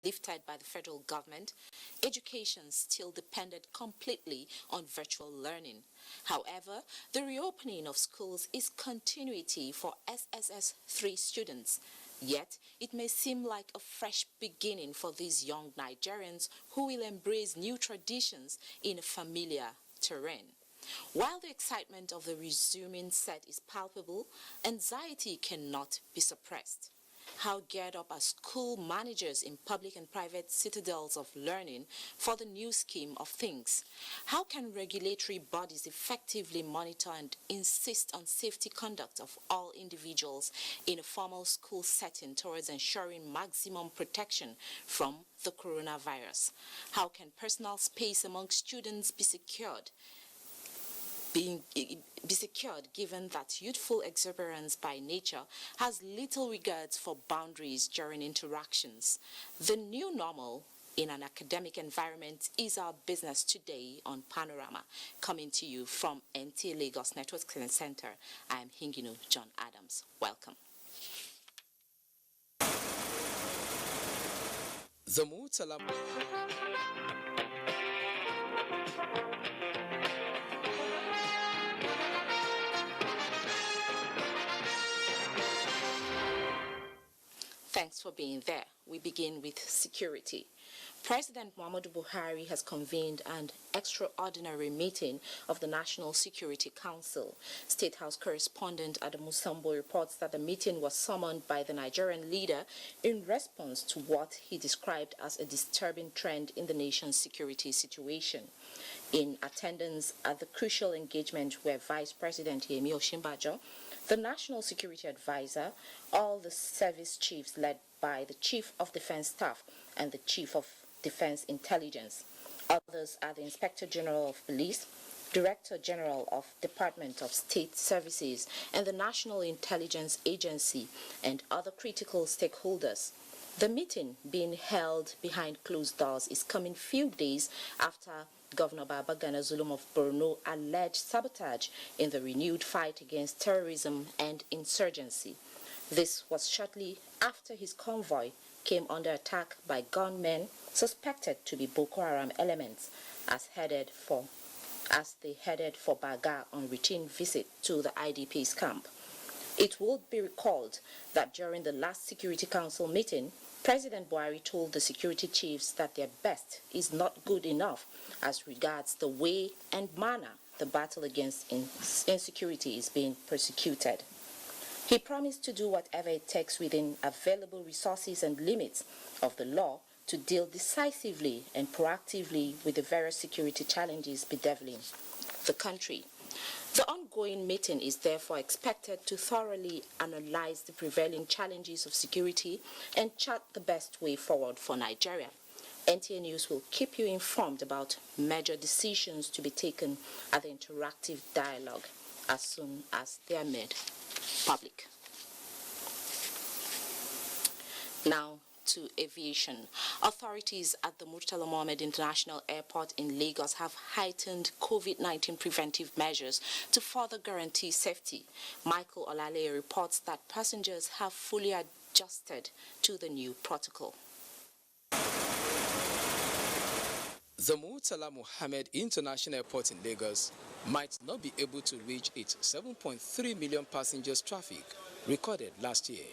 lifted by the federal government, education still depended completely on virtual learning. However, the reopening of schools is continuity for SSS 3 students. Yet, it may seem like a fresh beginning for these young Nigerians who will embrace new traditions in a familiar terrain. While the excitement of the resuming set is palpable, anxiety cannot be suppressed. How geared up are school managers in public and private citadels of learning for the new scheme of things? How can regulatory bodies effectively monitor and insist on safety conduct of all individuals in a formal school setting towards ensuring maximum protection from the coronavirus? How can personal space among students be secured given that youthful exuberance by nature has little regards for boundaries during interactions? The new normal in an academic environment is our business today on Panorama, coming to you from NTA Lagos Network Center. I am Hinginu John Adams. Welcome. The Murtala Thanks for being there. We begin with security. President Muhammadu Buhari has convened an extraordinary meeting of the National Security Council. State House correspondent Adamu Sambo reports that the meeting was summoned by the Nigerian leader in response to what he described as a disturbing trend in the nation's security situation. In attendance at the crucial engagement were Vice President Yemi Osinbajo, the National Security Advisor, all the service chiefs led by the Chief of Defense Staff and the Chief of Defense Intelligence. Others are the Inspector General of Police, Director General of Department of State Services, and the National Intelligence Agency, and other critical stakeholders. The meeting, being held behind closed doors, is coming few days after Governor Babagana Zulum of Borno alleged sabotage in the renewed fight against terrorism and insurgency. This was shortly after his convoy came under attack by gunmen suspected to be Boko Haram elements as they headed for Baga on routine visit to the IDP's camp. It would be recalled that during the last Security Council meeting, President Buhari told the security chiefs that their best is not good enough as regards the way and manner the battle against insecurity is being persecuted. He promised to do whatever it takes within available resources and limits of the law to deal decisively and proactively with the various security challenges bedeviling the country. The ongoing meeting is therefore expected to thoroughly analyze the prevailing challenges of security and chart the best way forward for Nigeria. NTA News will keep you informed about major decisions to be taken at the interactive dialogue as soon as they are made public. Now to aviation. Authorities at the Murtala Mohammed International Airport in Lagos have heightened COVID-19 preventive measures to further guarantee safety. Michael Olale reports that passengers have fully adjusted to the new protocol. The Murtala Mohammed International Airport in Lagos might not be able to reach its 7.3 million passengers traffic recorded last year.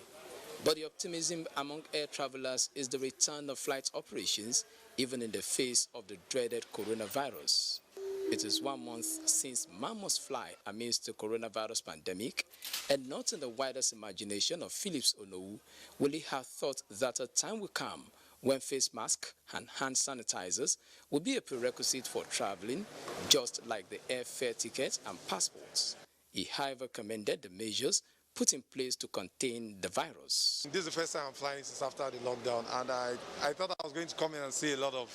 But the optimism among air travelers is the return of flight operations even in the face of the dreaded coronavirus. It is 1 month since man must fly amidst the coronavirus pandemic, and not in the widest imagination of Phillips Onowu will he have thought that a time will come when face masks and hand sanitizers will be a prerequisite for traveling, just like the airfare tickets and passports. He, however, commended the measures put in place to contain the virus. This is the first time I'm flying since after the lockdown, and I thought I was going to come in and see a lot of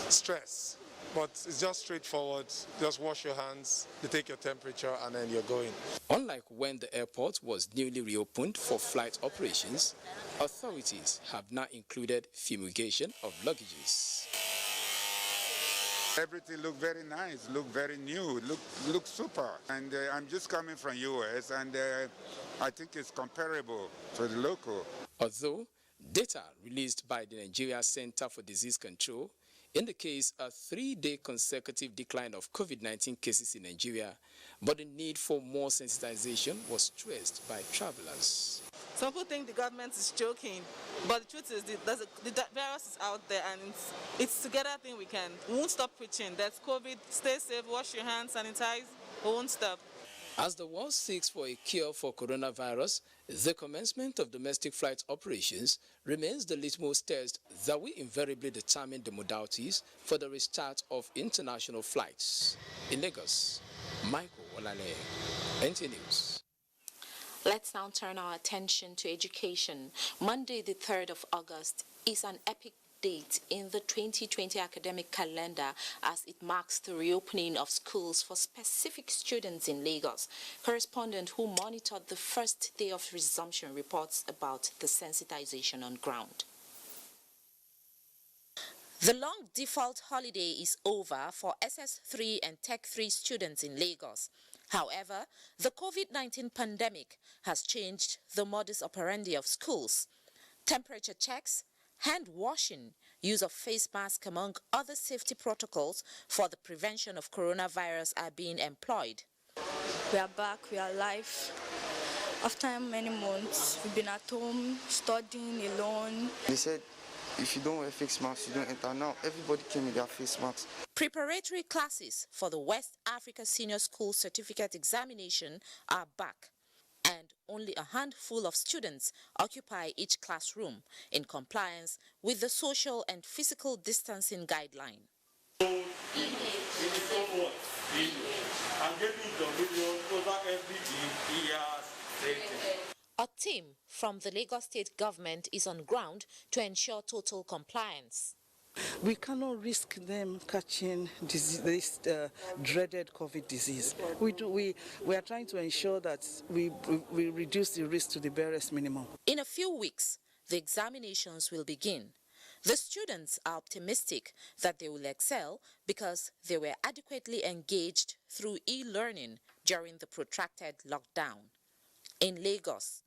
stress, but it's just straightforward. Just wash your hands, they take your temperature, and then you're going. Unlike when the airport was newly reopened for flight operations, authorities have now included fumigation of luggages. Everything looked very nice, looked very new, looked super. And I'm just coming from US, and I think it's comparable to the local. Although Data released by the Nigeria Center for Disease Control indicates a 3-day consecutive decline of COVID-19 cases in Nigeria, but the need for more sensitization was stressed by travelers. Some people think the government is joking, but the truth is the virus is out there, and it's together thing we won't stop preaching. That's COVID, stay safe, wash your hands, sanitize, we won't stop. As the world seeks for a cure for coronavirus, the commencement of domestic flight operations remains the litmus test that will invariably determine the modalities for the restart of international flights. In Lagos, Michael Olale, NTA News. Let's now turn our attention to education. Monday, the 3rd of August, is an epic date in the 2020 academic calendar as it marks the reopening of schools for specific students in Lagos. Correspondent who monitored the first day of resumption reports about the sensitization on ground. The long default holiday is over for SS3 and Tech 3 students in Lagos. However, the COVID-19 pandemic has changed the modus operandi of schools. Temperature checks, hand washing, use of face masks, among other safety protocols for the prevention of coronavirus are being employed. We are back, we are alive. After many months, we've been at home, studying alone. They said, if you don't wear face masks, you don't enter. Now, everybody came with their face masks. Preparatory classes for the West Africa Senior School Certificate Examination are back, and only a handful of students occupy each classroom in compliance with the social and physical distancing guideline. A team from the Lagos State government is on ground to ensure total compliance. We cannot risk them catching this dreaded COVID disease. We are trying to ensure that we reduce the risk to the barest minimum. In a few weeks, the examinations will begin. The students are optimistic that they will excel because they were adequately engaged through e-learning during the protracted lockdown. In Lagos,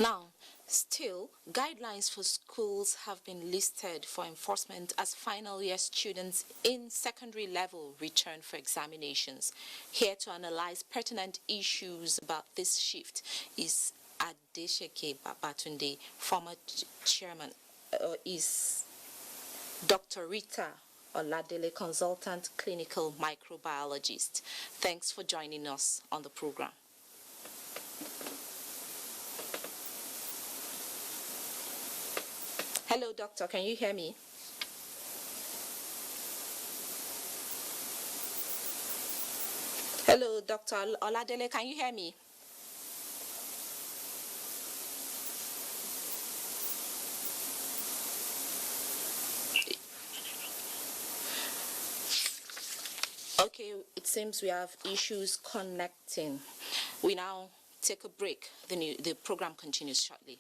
now, still, guidelines for schools have been listed for enforcement as final year students in secondary level return for examinations. Here to analyze pertinent issues about this shift is Adesheke Babatunde, former chairman, is Dr. Rita Oladele, consultant clinical microbiologist. Thanks for joining us on the program. Hello, doctor. Can you hear me? Hello, Dr. Oladele. Can you hear me? Okay, it seems we have issues connecting. We now take a break. The program continues shortly.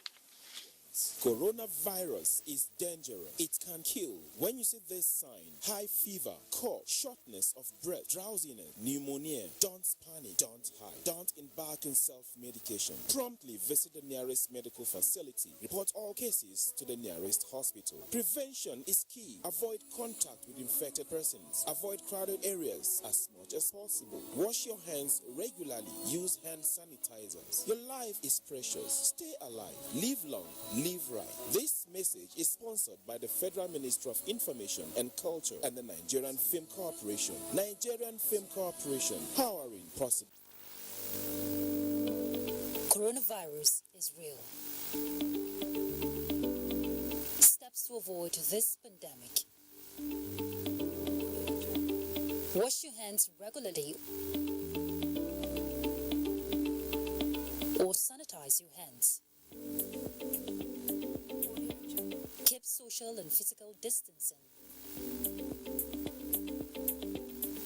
Coronavirus is dangerous. It can kill. When you see this sign, high fever, cough, shortness of breath, drowsiness, pneumonia, don't panic, don't hide, don't embark in self-medication. Promptly visit the nearest medical facility. Report all cases to the nearest hospital. Prevention is key. Avoid contact with infected persons. Avoid crowded areas as much as possible. Wash your hands regularly. Use hand sanitizers. Your life is precious. Stay alive. Live long. Live right. This message is sponsored by the Federal Ministry of Information and Culture and the Nigerian Film Corporation. Nigerian Film Corporation, powering possible. Coronavirus is real. Steps to avoid this pandemic. Wash your hands regularly or sanitize your hands. Keep social and physical distancing.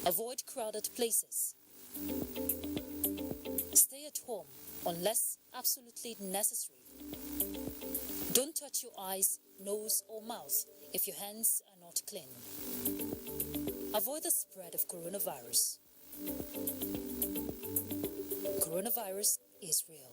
Avoid crowded places. Stay at home unless absolutely necessary. Don't touch your eyes, nose or mouth if your hands are not clean. Avoid the spread of coronavirus. Coronavirus is real.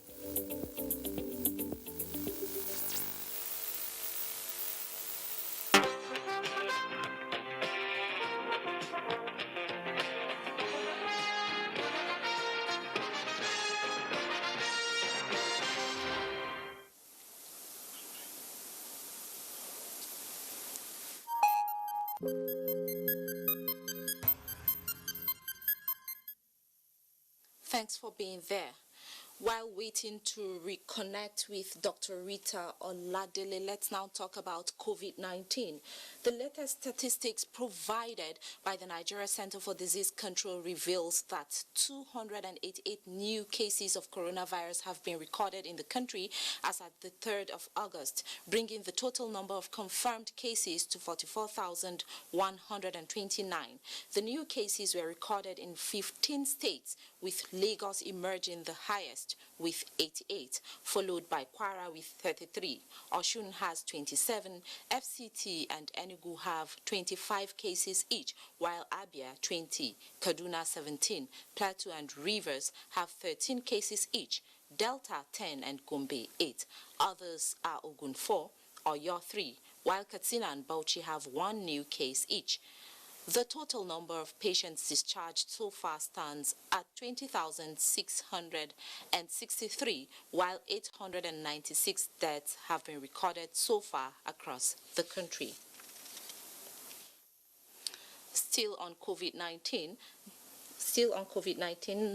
Thanks for being there. While waiting to reconnect with Dr. Rita Oladele, let's now talk about COVID-19. The latest statistics provided by the Nigeria Center for Disease Control reveals that 288 new cases of coronavirus have been recorded in the country as at the 3rd of August, bringing the total number of confirmed cases to 44,129. The new cases were recorded in 15 states, with Lagos emerging the highest with 88, followed by Kwara with 33. Osun has 27, FCT and Enugu have 25 cases each, while Abia 20, Kaduna 17, Plateau and Rivers have 13 cases each, Delta 10 and Gombe 8. Others are Ogun 4, Oyo 3, while Katsina and Bauchi have 1 new case each. The total number of patients discharged so far stands at 20,663, while 896 deaths have been recorded so far across the country. Still on COVID-19,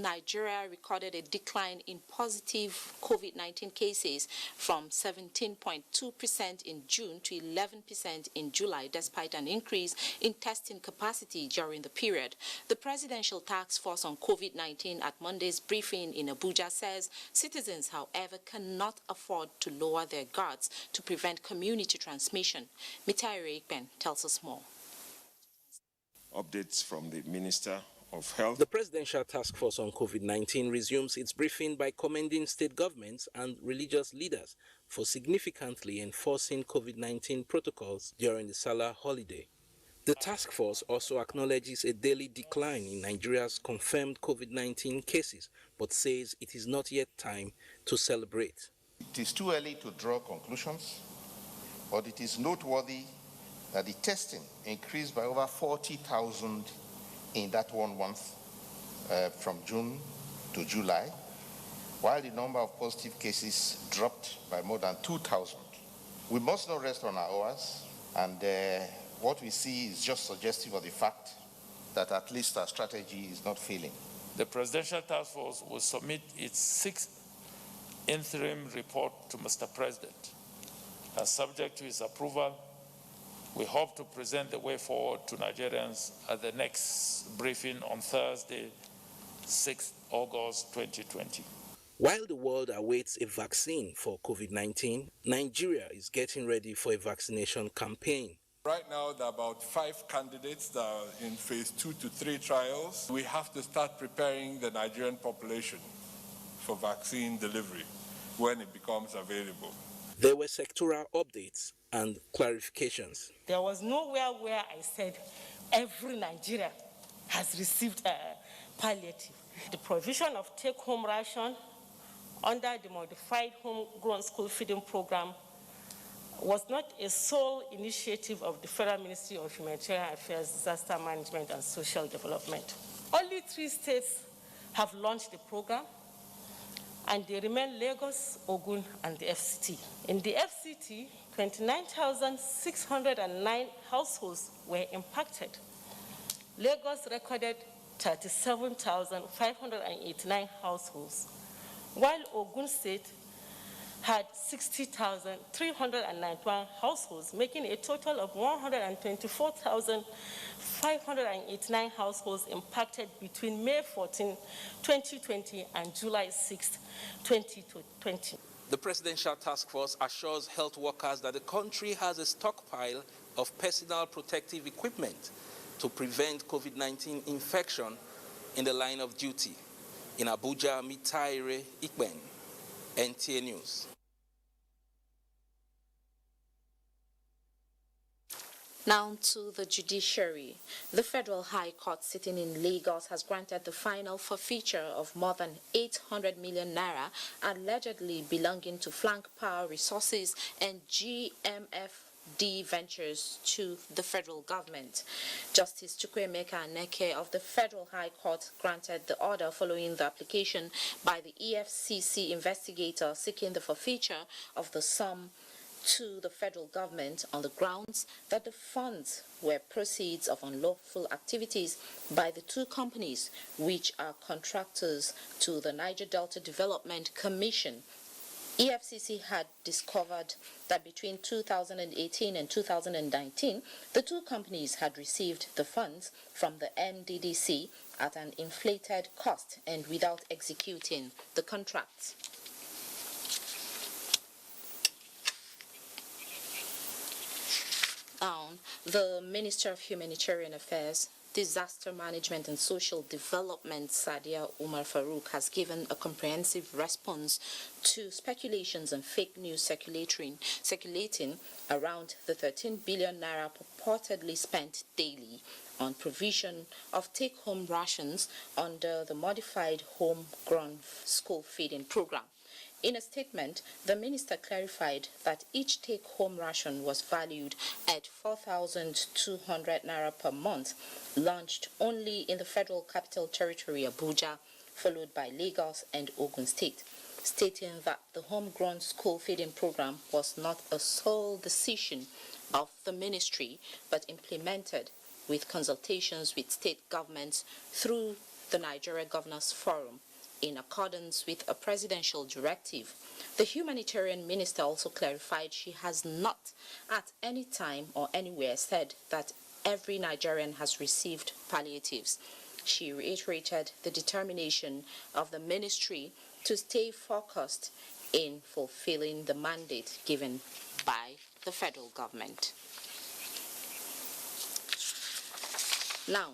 Nigeria recorded a decline in positive COVID-19 cases from 17.2% in June to 11% in July, despite an increase in testing capacity during the period. The Presidential Task Force on COVID-19 at Monday's briefing in Abuja says citizens, however, cannot afford to lower their guards to prevent community transmission. Mitaire Ikpen tells us more. Updates from the Minister of Health. The Presidential Task Force on COVID-19 resumes its briefing by commending state governments and religious leaders for significantly enforcing COVID-19 protocols during the Salah holiday. The task force also acknowledges a daily decline in Nigeria's confirmed COVID-19 cases, but says it is not yet time to celebrate. It is too early to draw conclusions, but it is noteworthy that the testing increased by over 40,000 in that 1 month from June to July, while the number of positive cases dropped by more than 2,000. We must not rest on our oars, and what we see is just suggestive of the fact that at least our strategy is not failing. The Presidential Task Force will submit its 6th interim report to Mr. President, and subject to his approval, we hope to present the way forward to Nigerians at the next briefing on Thursday, 6th August 2020. While the world awaits a vaccine for COVID-19, Nigeria is getting ready for a vaccination campaign. Right now, there are about 5 candidates that are in phase 2 to 3 trials. We have to start preparing the Nigerian population for vaccine delivery when it becomes available. There were sectoral updates and clarifications. There was nowhere where I said every Nigerian has received a palliative. The provision of take-home ration under the modified homegrown school feeding program was not a sole initiative of the Federal Ministry of Humanitarian Affairs, Disaster Management and Social Development. Only 3 states have launched the program, and they remain Lagos, Ogun, and the FCT. In the FCT, 29,609 households were impacted. Lagos recorded 37,589 households, while Ogun State had 60,391 households, making a total of 124,589 households impacted between May 14, 2020 and July 6, 2020. The Presidential Task Force assures health workers that the country has a stockpile of personal protective equipment to prevent COVID-19 infection in the line of duty. In Abuja, Mitaire Ikpen, NTA News. Now to the judiciary. The Federal High Court sitting in Lagos has granted the final forfeiture of more than 800 million naira allegedly belonging to Flank Power Resources and GMFD Ventures to the federal government. Justice Chukwuemeka Aneke of the Federal High Court granted the order following the application by the EFCC investigator seeking the forfeiture of the sum to the federal government on the grounds that the funds were proceeds of unlawful activities by the two companies which are contractors to the Niger Delta Development Commission. EFCC had discovered that between 2018 and 2019, the two companies had received the funds from the NDDC at an inflated cost and without executing the contracts. The Minister of Humanitarian Affairs, Disaster Management and Social Development, Sadia Umar Farouk, has given a comprehensive response to speculations and fake news circulating around the 13 billion naira purportedly spent daily on provision of take-home rations under the modified homegrown school feeding program. In a statement, the minister clarified that each take-home ration was valued at 4,200 naira per month, launched only in the Federal Capital Territory, Abuja, followed by Lagos and Ogun State, stating that the homegrown school feeding program was not a sole decision of the ministry, but implemented with consultations with state governments through the Nigeria Governors Forum, in accordance with a presidential directive. The humanitarian minister also clarified she has not at any time or anywhere said that every Nigerian has received palliatives. She reiterated the determination of the ministry to stay focused in fulfilling the mandate given by the federal government. Now,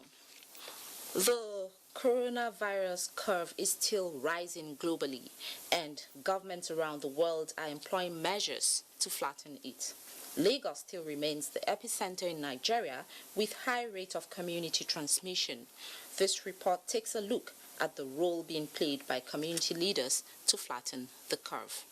the coronavirus curve is still rising globally, and governments around the world are employing measures to flatten it. Lagos still remains the epicenter in Nigeria with high rate of community transmission. This report takes a look at the role being played by community leaders to flatten the curve.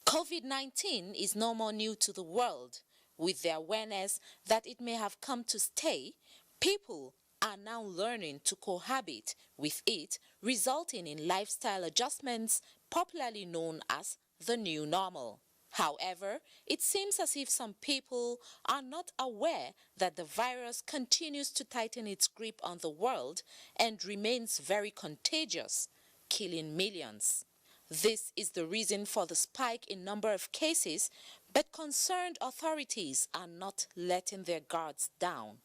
COVID-19 is no more new to the world. With the awareness that it may have come to stay, people are now learning to cohabit with it, resulting in lifestyle adjustments popularly known as the new normal. However, it seems as if some people are not aware that the virus continues to tighten its grip on the world and remains very contagious, killing millions. This is the reason for the spike in number of cases, but concerned authorities are not letting their guards down.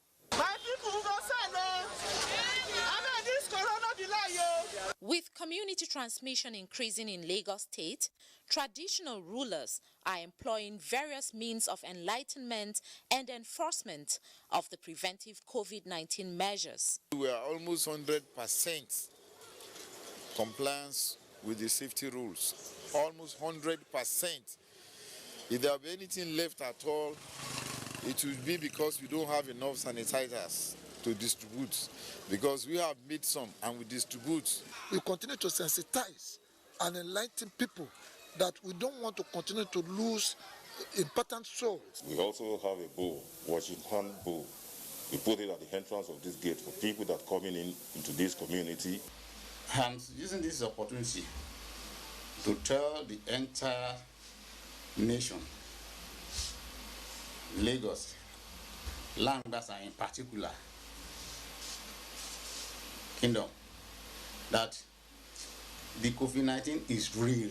With community transmission increasing in Lagos State, traditional rulers are employing various means of enlightenment and enforcement of the preventive COVID-19 measures. We are almost 100% compliance with the safety rules. Almost 100%. If there be anything left at all, it will be because we don't have enough sanitizers to distribute, because we have made some and we distribute. We continue to sensitize and enlighten people that we don't want to continue to lose important souls. We also have a bull, watching hand bull. We put it at the entrance of this gate for people that are coming into this community. And using this opportunity to tell the entire nation, Lagos, Langbasa in particular, Kingdom, that the COVID-19 is real.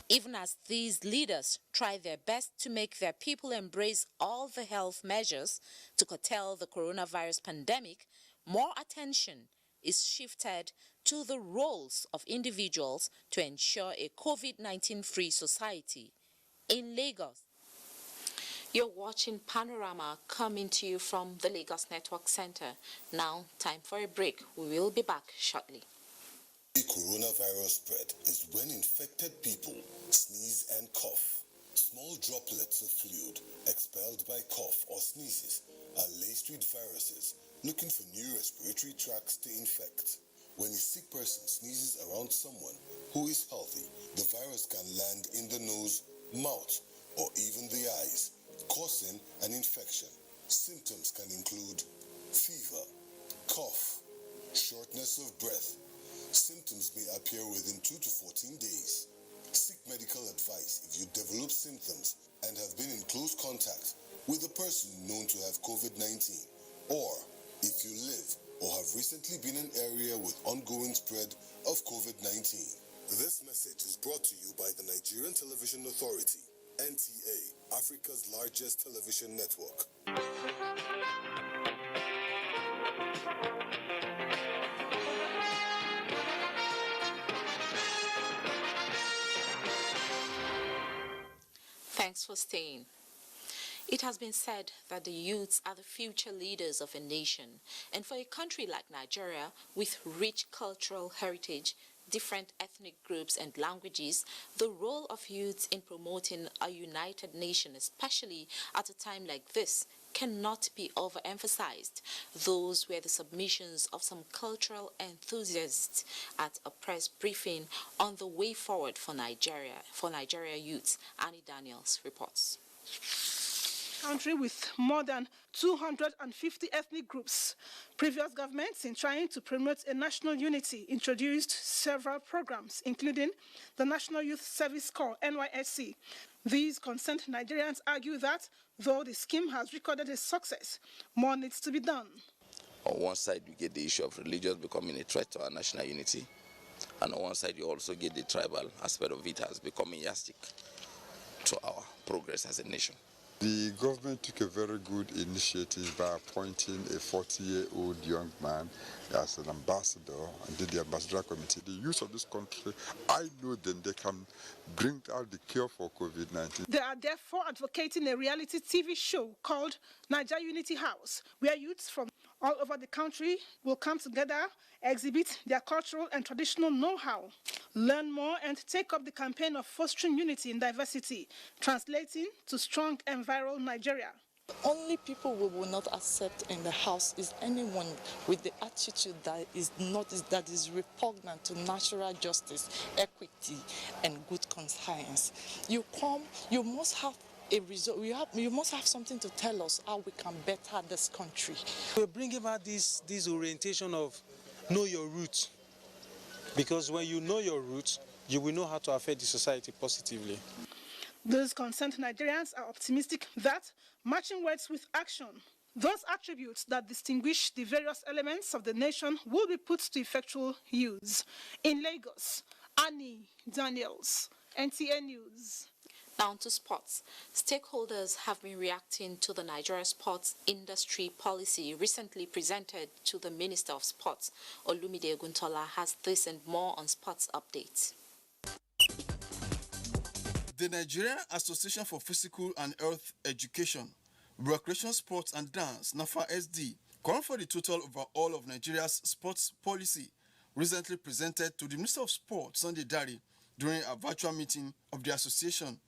Even as these leaders try their best to make their people embrace all the health measures to curtail the coronavirus pandemic, more attention is shifted to the roles of individuals to ensure a COVID-19 free society. In Lagos, you're watching Panorama coming to you from the Lagos Network Center. Now, time for a break. We will be back shortly. The coronavirus spread is when infected people sneeze and cough. Small droplets of fluid expelled by cough or sneezes are laced with viruses looking for new respiratory tracts to infect. When a sick person sneezes around someone who is healthy, the virus can land in the nose, mouth, or even the eyes, causing an infection. Symptoms can include fever, cough, shortness of breath. Symptoms may appear within 2 to 14 days. Seek medical advice if you develop symptoms and have been in close contact with a person known to have COVID-19, or if you live or have recently been in an area with ongoing spread of COVID-19. This message is brought to you by the Nigerian Television Authority, NTA, Africa's largest television network. Thanks for staying. It has been said that the youths are the future leaders of a nation, and for a country like Nigeria, with rich cultural heritage, different ethnic groups and languages, the role of youths in promoting a united nation, especially at a time like this, cannot be overemphasized. Those were the submissions of some cultural enthusiasts at a press briefing on the way forward for Nigeria youths. Annie Daniels reports. Country with more than 250 ethnic groups. Previous governments, in trying to promote a national unity, introduced several programs, including the National Youth Service Corps, NYSC. These concerned Nigerians argue that, though the scheme has recorded a success, more needs to be done. On one side, you get the issue of religions becoming a threat to our national unity. And on one side, you also get the tribal aspect of it as becoming yardstick to our progress as a nation. The government took a very good initiative by appointing a 40-year-old young man as an ambassador and did the ambassador committee. The youth of this country, I know them, they can bring out the cure for COVID-19. They are therefore advocating a reality TV show called Nigeria Unity House, where youths from all over the country will come together, exhibit their cultural and traditional know-how, learn more, and take up the campaign of fostering unity in diversity, translating to strong and viral Nigeria. The only people we will not accept in the house is anyone with the attitude that is repugnant to natural justice, equity, and good conscience. You come, you must have a result. You must have something to tell us how we can better this country. We're bringing about this orientation of know your roots, because when you know your roots, you will know how to affect the society positively. Those concerned Nigerians are optimistic that, matching words with action, those attributes that distinguish the various elements of the nation will be put to effectual use. In Lagos, Annie Daniels, NTA News. Down to sports. Stakeholders have been reacting to the Nigeria sports industry policy recently presented to the Minister of Sports. Olumide Oguntola has this and more on sports updates. The Nigerian Association for Physical and Health Education, Recreation, Sports and Dance, NAFA-SD, called for the total overhaul of Nigeria's sports policy, recently presented to the Minister of Sports, Sunday Dari, during a virtual meeting of the association.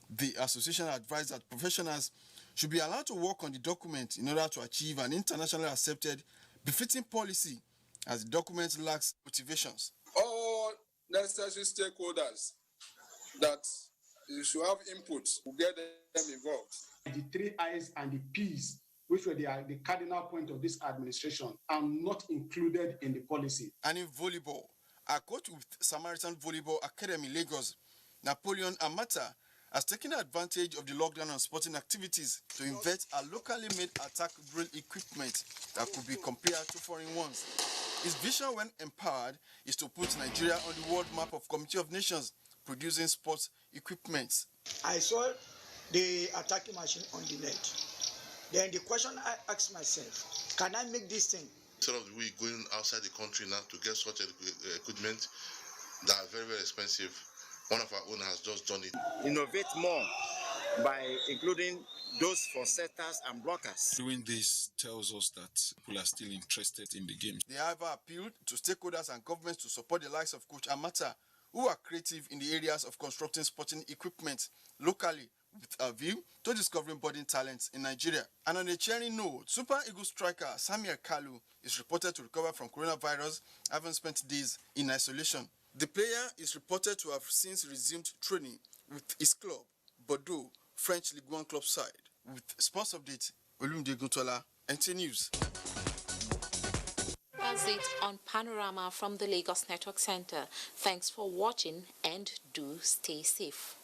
The association advised that professionals should be allowed to work on the document in order to achieve an internationally accepted, befitting policy, as the document lacks motivations. All necessary stakeholders that you should have input will get them involved. The 3 I's and the P's, which were the cardinal point of this administration, are not included in the policy. And in volleyball, a coach with Samaritan Volleyball Academy Lagos, Napoleon Amata, has taken advantage of the lockdown on sporting activities to invent a locally made attack drill equipment that could be compared to foreign ones. His vision, when empowered, is to put Nigeria on the world map of Committee of Nations producing sports equipment. I saw the attacking machine on the net. Then the question I asked myself, can I make this thing? Instead of we going outside the country now to get such equipment that are very, very expensive, one of our own has just done it. Innovate more by including those for setters and blockers. Doing this tells us that people are still interested in the game. They have appealed to stakeholders and governments to support the likes of Coach Amata, who are creative in the areas of constructing sporting equipment locally, with a view to discovering budding talents in Nigeria. And on a cheering note, Super Eagles striker Samuel Kalu is reported to recover from coronavirus, having spent days in isolation. The player is reported to have since resumed training with his club, Bordeaux, French Ligue 1 club side. With sports update, Olumide Oguntola, NTA News. does it on Panorama from the Lagos Network Center. Thanks for watching and do stay safe.